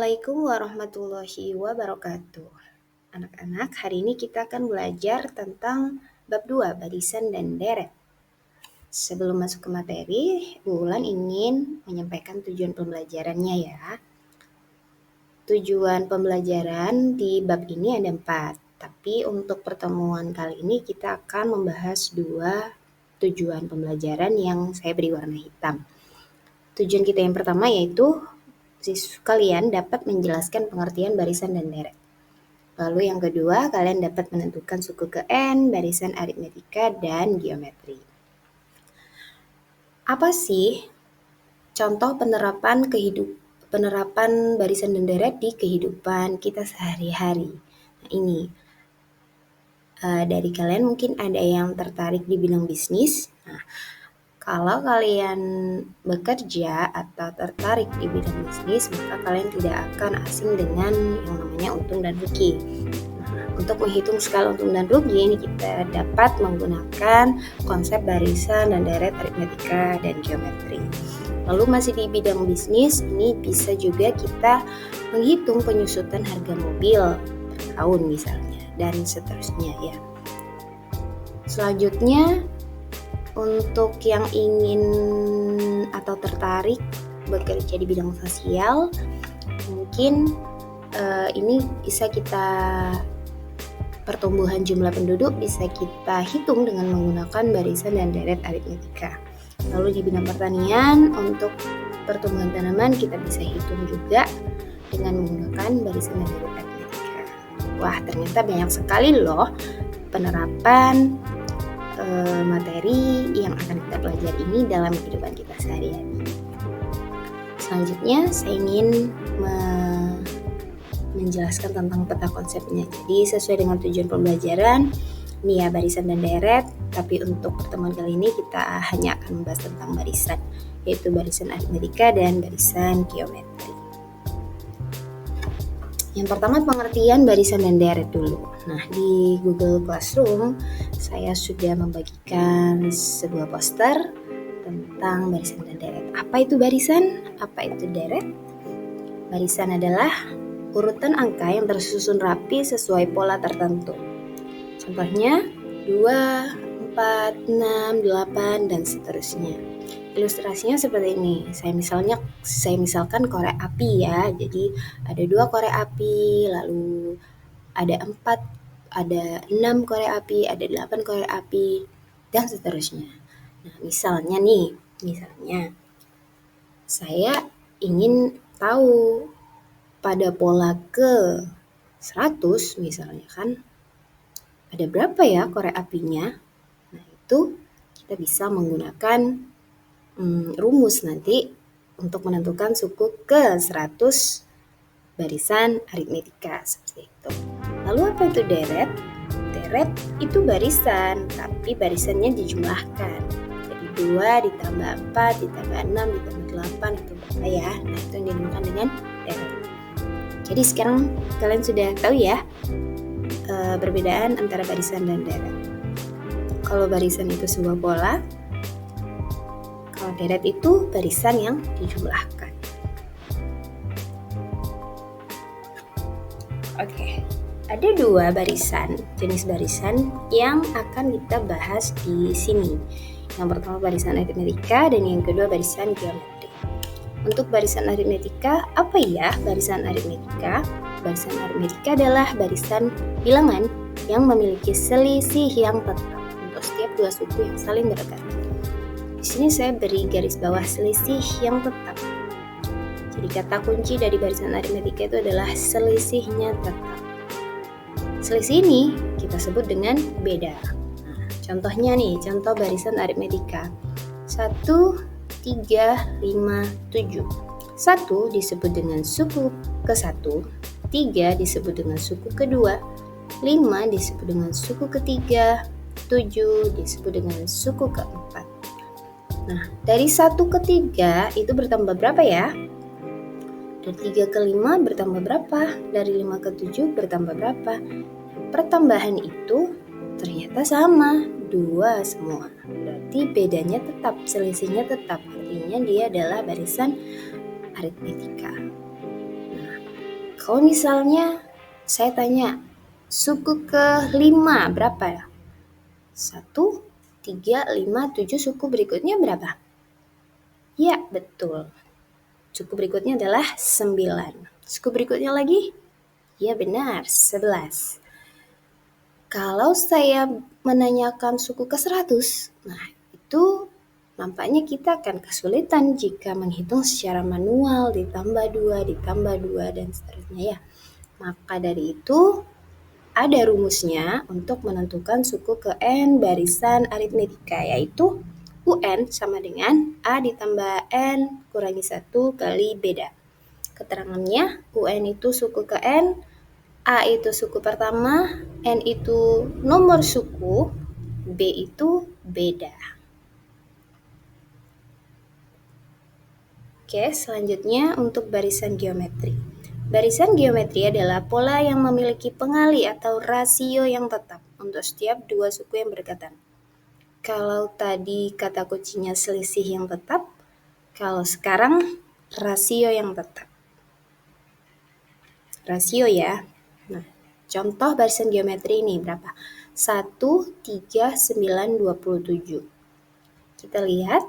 Assalamualaikum warahmatullahi wabarakatuh. Anak-anak, hari ini kita akan belajar tentang bab 2, barisan dan deret. Sebelum masuk ke materi, Bu Wulan ingin menyampaikan tujuan pembelajarannya ya. Tujuan pembelajaran di bab ini ada 4, tapi untuk pertemuan kali ini kita akan membahas 2 tujuan pembelajaran yang saya beri warna hitam. Tujuan kita yang pertama yaitu kalian dapat menjelaskan pengertian barisan dan deret. Lalu yang kedua, kalian dapat menentukan suku ke N, barisan aritmetika, dan geometri. Apa sih contoh penerapan barisan dan deret di kehidupan kita sehari-hari? Nah, ini dari kalian mungkin ada yang tertarik di bidang bisnis. Nah, kalau kalian bekerja atau tertarik di bidang bisnis, maka kalian tidak akan asing dengan yang namanya untung dan rugi. Nah, untuk menghitung skala untung dan rugi ini kita dapat menggunakan konsep barisan dan deret aritmetika dan geometri. Lalu masih di bidang bisnis, ini bisa juga kita menghitung penyusutan harga mobil per tahun misalnya, dan seterusnya ya. Selanjutnya, untuk yang ingin atau tertarik bekerja di bidang sosial, mungkin ini bisa kita pertumbuhan jumlah penduduk bisa kita hitung dengan menggunakan barisan dan deret aritmetika. Lalu di bidang pertanian, untuk pertumbuhan tanaman kita bisa hitung juga dengan menggunakan barisan dan deret aritmetika. Wah, ternyata banyak sekali loh penerapan materi yang akan kita pelajari ini dalam kehidupan kita sehari-hari. Selanjutnya saya ingin menjelaskan tentang peta konsepnya. Jadi sesuai dengan tujuan pembelajaran, ini ya barisan dan deret, tapi untuk pertemuan kali ini kita hanya akan membahas tentang barisan, yaitu barisan aritmetika dan barisan geometri. Yang pertama pengertian barisan dan deret dulu. Nah, di Google Classroom saya sudah membagikan sebuah poster tentang barisan dan deret. Apa itu barisan? Apa itu deret? Barisan adalah urutan angka yang tersusun rapi sesuai pola tertentu. Contohnya 2, 4, 6, 8, dan seterusnya. Ilustrasinya seperti ini. Saya misalkan korek api ya. Jadi ada 2 korek api, lalu ada 4, ada 6 korek api, ada 8 korek api, dan seterusnya. Nah, misalnya saya ingin tahu pada pola ke 100 misalnya kan, ada berapa ya korek apinya? Nah, itu kita bisa menggunakan rumus nanti untuk menentukan suku ke 100 barisan aritmetika seperti itu. Lalu apa itu deret? Deret itu barisan, tapi barisannya dijumlahkan. Jadi 2 ditambah 4 ditambah 6 ditambah 8 itu berapa ya? Nah, itu yang dinamakan dengan deret. Jadi sekarang kalian sudah tahu ya perbedaan antara barisan dan deret. Kalau barisan itu sebuah pola, kalau deret itu barisan yang dijumlahkan. Oke, ada 2 jenis barisan yang akan kita bahas di sini. Yang pertama barisan aritmetika dan yang kedua barisan geometri. Untuk barisan aritmetika, apa ya barisan aritmetika? Barisan aritmetika adalah barisan bilangan yang memiliki selisih yang tetap untuk setiap 2 suku yang saling berdekatan. Di sini saya beri garis bawah selisih yang tetap. Jadi kata kunci dari barisan aritmetika itu adalah selisihnya tetap. Selisih ini kita sebut dengan beda. Nah, contohnya nih, contoh barisan aritmetika. 1, 3, 5, 7. 1 disebut dengan suku ke-1, 3 disebut dengan suku ke-2, 5 disebut dengan suku ke-3, 7 disebut dengan suku ke-4. Nah, dari 1 ke 3 itu bertambah berapa ya? Dari 3 ke 5 bertambah berapa? Dari 5 ke 7 bertambah berapa? Pertambahan itu ternyata sama, 2 semua. Berarti bedanya tetap, selisihnya tetap. Artinya dia adalah barisan aritmetika. Nah, Kalau misalnya saya tanya, suku ke-5 berapa ya? 1, 3, 5, 7, suku berikutnya berapa? Ya, betul. Suku berikutnya adalah 9. Suku berikutnya lagi? Ya benar, 11. Kalau saya menanyakan suku ke-100, nah itu nampaknya kita akan kesulitan jika menghitung secara manual, ditambah 2, dan seterusnya ya. Maka dari itu, ada rumusnya untuk menentukan suku ke N barisan aritmetika, yaitu UN sama dengan A ditambah N kurangi 1 kali beda. Keterangannya, UN itu suku ke N, A itu suku pertama, N itu nomor suku, B itu beda. Oke, selanjutnya untuk barisan geometri. Barisan geometri adalah pola yang memiliki pengali atau rasio yang tetap untuk setiap dua suku yang berdekatan. Kalau tadi kata kuncinya selisih yang tetap, kalau sekarang rasio yang tetap. Rasio ya. Nah, contoh barisan geometri ini berapa? 1, 3, 9, 27. Kita lihat.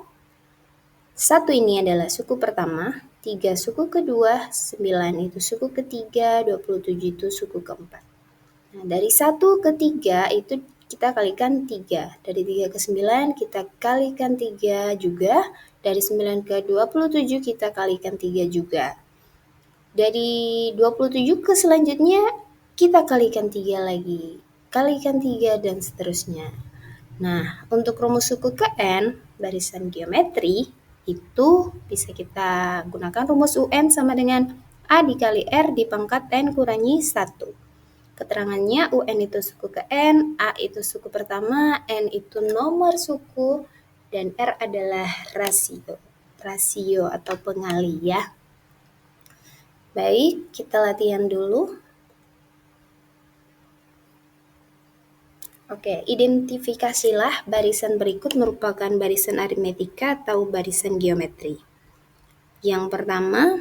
1 ini adalah suku pertama, 3 suku kedua, 9 itu suku ketiga, 27 itu suku keempat. Nah, dari 1 ke 3 itu kita kalikan 3. Dari 3 ke 9 kita kalikan 3 juga. Dari 9 ke 27 kita kalikan 3 juga. Dari 27 ke selanjutnya kita kalikan 3 lagi, kalikan 3 dan seterusnya. Nah, untuk rumus suku ke N, barisan geometri, itu bisa kita gunakan rumus UN sama dengan A dikali R di pangkat N kurangi 1. Keterangannya UN itu suku ke N, A itu suku pertama, N itu nomor suku, dan R adalah rasio. Rasio atau pengali ya. Baik, kita latihan dulu. Oke, identifikasilah barisan berikut merupakan barisan aritmetika atau barisan geometri. Yang pertama,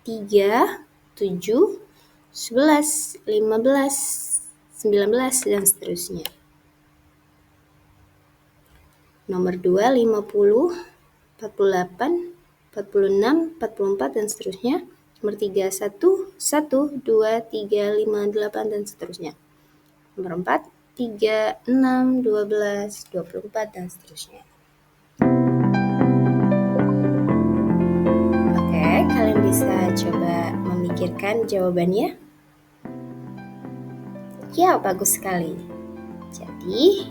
3, 7, 11, 15, 19, dan seterusnya. Nomor 2, 50, 48, 46, 44, dan seterusnya. Nomor 3, 1, 1, 2, 3, 5, 8, dan seterusnya. Nomor 4, 3, 6, 12, 24, dan seterusnya. Oke, kalian bisa coba memikirkan jawabannya. Ya, bagus sekali. Jadi,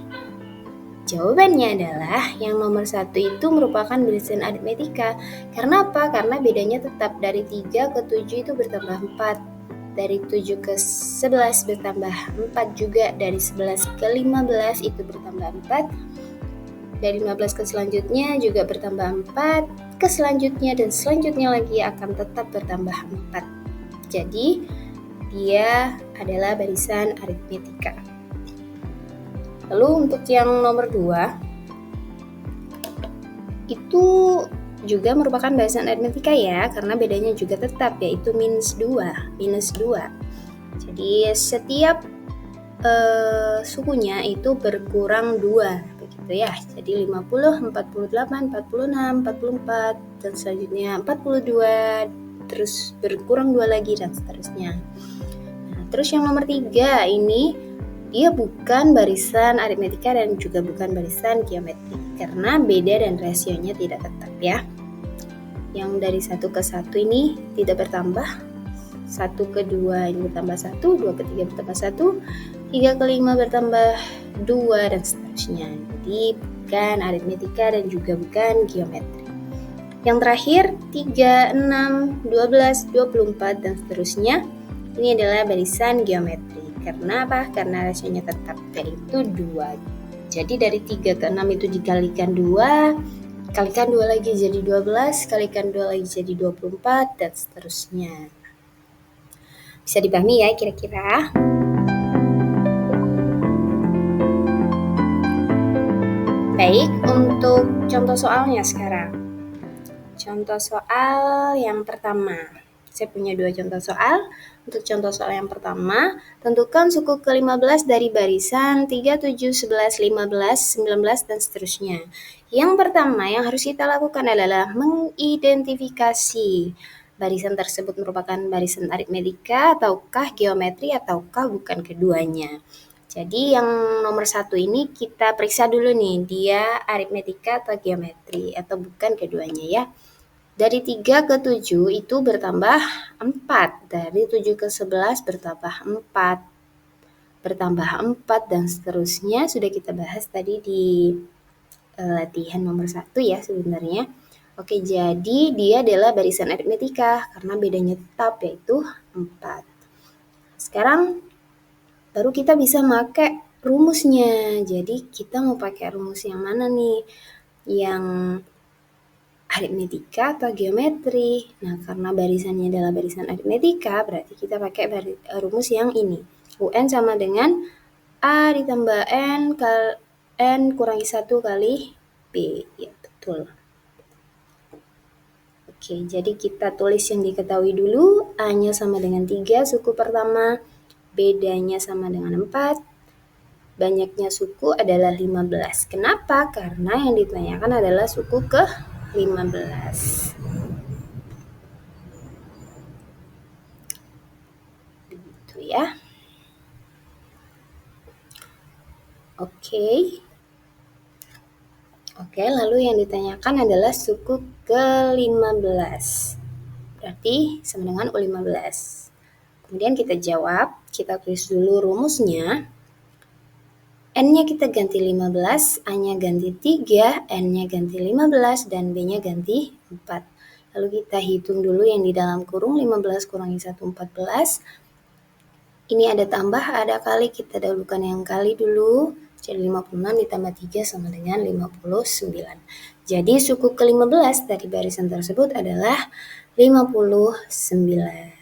jawabannya adalah yang nomor 1 itu merupakan barisan aritmetika. Karena apa? Karena bedanya tetap dari 3 ke 7 itu bertambah 4. Dari 7 ke 11 bertambah 4 juga. Dari 11 ke 15 itu bertambah 4. Dari 15 ke selanjutnya juga bertambah 4. Ke selanjutnya dan selanjutnya lagi akan tetap bertambah 4. Jadi, dia adalah barisan aritmetika. Lalu untuk yang nomor 2, itu juga merupakan barisan aritmetika ya, karena bedanya juga tetap, yaitu minus 2. Jadi setiap sukunya itu berkurang 2, begitu ya. Jadi 50, 48, 46, 44, dan selanjutnya 42, terus berkurang 2 lagi, dan seterusnya. Nah, terus yang nomor 3 ini dia bukan barisan aritmetika dan juga bukan barisan geometri karena beda dan rasionya tidak tetap ya. Yang dari 1 ke 1 ini tidak bertambah, 1 ke 2 ini bertambah 1, 2 ke 3 bertambah 1, 3 ke 5 bertambah 2, dan seterusnya. Jadi bukan aritmetika dan juga bukan geometri. Yang terakhir 3, 6, 12, 24, dan seterusnya. Ini adalah barisan geometri. Karena apa? Karena rasionya tetap, yaitu 2. Jadi dari 3 ke 6 itu dikalikan 2, kalikan 2 lagi jadi 12, kalikan 2 lagi jadi 24, dan seterusnya. Bisa dipahami ya kira-kira? Baik, untuk contoh soalnya sekarang. Contoh soal yang pertama. Saya punya 2 contoh soal. Untuk contoh soal yang pertama, tentukan suku ke-15 dari barisan 3, 7, 11, 15, 19, dan seterusnya. Yang pertama yang harus kita lakukan adalah mengidentifikasi barisan tersebut merupakan barisan aritmetika, ataukah geometri, ataukah bukan keduanya. Jadi yang nomor 1 ini kita periksa dulu nih, dia aritmetika atau geometri, atau bukan keduanya ya. Dari 3 ke 7 itu bertambah 4, dari 7 ke 11 bertambah 4, dan seterusnya sudah kita bahas tadi di latihan nomor 1 ya sebenarnya. Oke, jadi dia adalah barisan aritmetika karena bedanya tetap yaitu 4. Sekarang baru kita bisa pakai rumusnya. Jadi kita mau pakai rumus yang mana nih? Yang aritmetika atau geometri. Nah, karena barisannya adalah barisan aritmetika, berarti kita pakai rumus yang ini. UN sama dengan A ditambah N kurangi 1 kali B. Ya, betul. Oke, jadi kita tulis yang diketahui dulu. A-nya sama dengan 3 suku pertama, bedanya sama dengan 4, banyaknya suku adalah 15. Kenapa? Karena yang ditanyakan adalah suku ke-15. Begitu ya. Oke, lalu yang ditanyakan adalah suku ke-15. Berarti sama dengan U15. Kemudian kita jawab, kita tulis dulu rumusnya. N-nya kita ganti 15, A-nya ganti 3, N-nya ganti 15, dan B-nya ganti 4. Lalu kita hitung dulu yang di dalam kurung, 15 kurangi 1, 14. Ini ada tambah, ada kali, kita dahulukan yang kali dulu. Jadi 56 ditambah 3 sama dengan 59. Jadi suku ke-15 dari barisan tersebut adalah 59.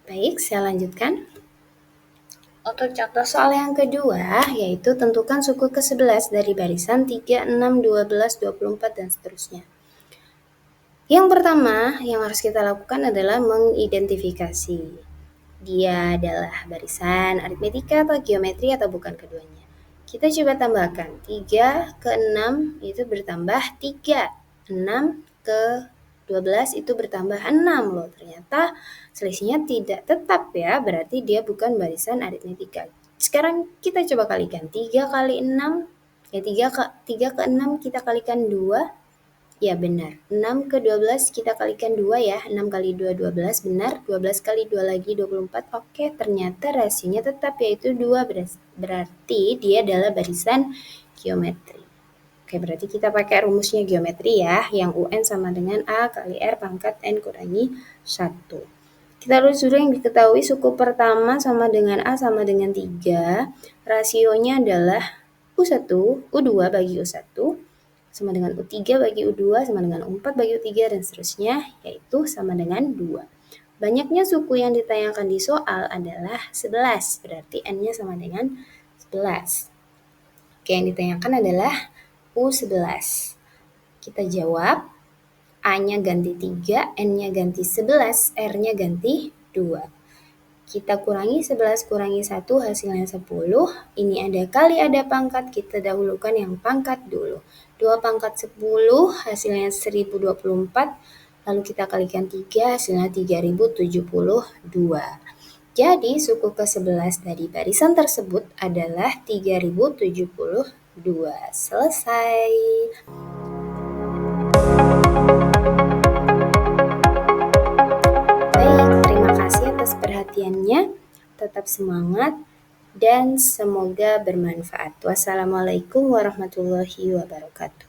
Baik, saya lanjutkan. Untuk contoh soal yang kedua, yaitu tentukan suku ke-11 dari barisan 3, 6, 12, 24, dan seterusnya. Yang pertama yang harus kita lakukan adalah mengidentifikasi. Dia adalah barisan aritmetika atau geometri atau bukan keduanya. Kita coba tambahkan, 3 ke 6 itu bertambah 3, 6 ke 12 itu bertambah 6 loh. Ternyata selisihnya tidak tetap ya, berarti dia bukan barisan aritmetika. Sekarang kita coba kalikan, 3 kali 6, ya 3 ke 6 kita kalikan 2, ya benar. 6 ke 12 kita kalikan 2 ya, 6 kali 2, 12, benar. 12 kali 2 lagi 24, oke ternyata rasionya tetap yaitu 2, berarti dia adalah barisan geometri. Oke, berarti kita pakai rumusnya geometri ya, yang UN sama dengan A kali R pangkat N kurangi 1. Kita lulus dulu yang diketahui suku pertama sama dengan A sama dengan 3, rasionya adalah U1, U2 bagi U1, sama dengan U3 bagi U2, sama dengan U4 bagi U3, dan seterusnya, yaitu sama dengan 2. Banyaknya suku yang ditanyakan di soal adalah 11, berarti N-nya sama dengan 11. Oke, yang ditanyakan adalah U11. Kita jawab, A-nya ganti 3, N-nya ganti 11, R-nya ganti 2. Kita kurangi 11 kurangi 1 hasilnya 10. Ini ada kali ada pangkat, kita dahulukan yang pangkat dulu. 2 pangkat 10 hasilnya 1024. Lalu kita kalikan 3 hasilnya 3072. Jadi suku ke-11 dari barisan tersebut adalah 3072. Selesai. Perhatiannya, tetap semangat dan semoga bermanfaat. Wassalamualaikum warahmatullahi wabarakatuh.